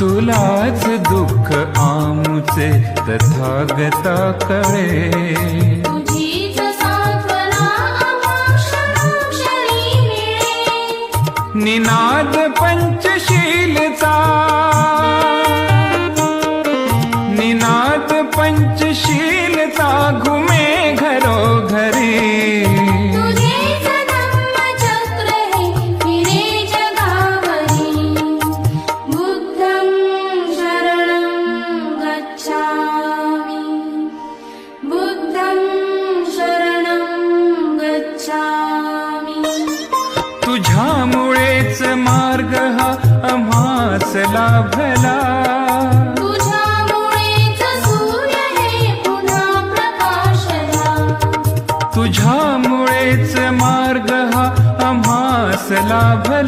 तुलाच दुःख आमुचे तथागता कळे। तुझीच सांत्वना अक्षराक्षरी मिळे। निनाद पंचशीलचा, निनाद पंचशीलचा घुमे घरोघरी। तुझेच धम्मचक्र हे फिरे जगावरी। बुद्धं शरणं गच्छामि, बुद्धं शरणं गच्छामि। तुझ्यामुळेच मार्ग हा आम्हास लाभला। तुझ्यामुळेच सूर्य हे पुन्हा प्रकाशला। तुझ्यामुळेच मार्ग हा आम्हास लाभला।